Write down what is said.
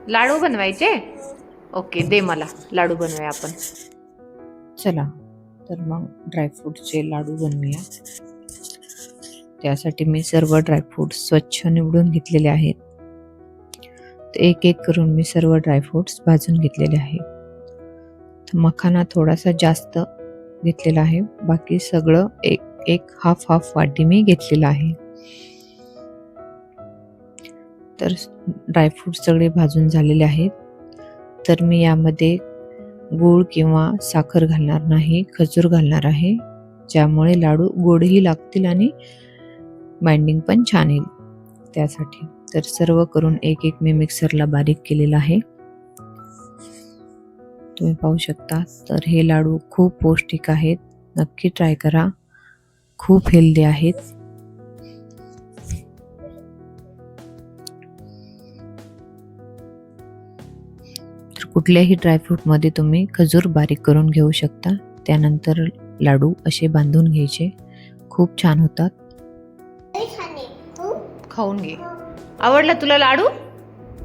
लाडू बनवायचे. ओके, दे मला लाडू बनवूया आपण. चला तर मग ड्रायफ्रूटचे लाडू बनवूया. त्यासाठी मी सर्व ड्रायफ्रूट्स स्वच्छ निवडून घेतलेले आहेत. एक एक करून मी सर्व ड्रायफ्रूट्स भाजून घेतलेले आहेत. मखाना थोडासा जास्त घेतलेला आहे, बाकी सगळं एक हाफ वाटी मी घेतलेला आहे. तर ड्रायफ्रूट सगळे भाजून झालेले आहेत. तर मी यामध्ये गूळ किंवा साखर घालणार नाही, खजूर घालणार आहे, ज्यामुळे लाडू गोडही लागतील आणि बाइंडिंग पण छान येईल त्यासाठी. तर सर्व करून एक एक मी मिक्सरला बारीक केलेला आहे. तुम्ही पाहू शकता. तर हे लाडू खूप पौष्टिक आहेत, नक्की ट्राय करा, खूप हेल्दी आहेत. तर कुठल्याही ड्रायफ्रूट मध्ये तुम्ही खजूर बारीक करून घेऊ शकता. त्यानंतर लाडू असे बांधून घ्यायचे, खूप छान होतात. खाऊन घे. आवडला तुला लाडू?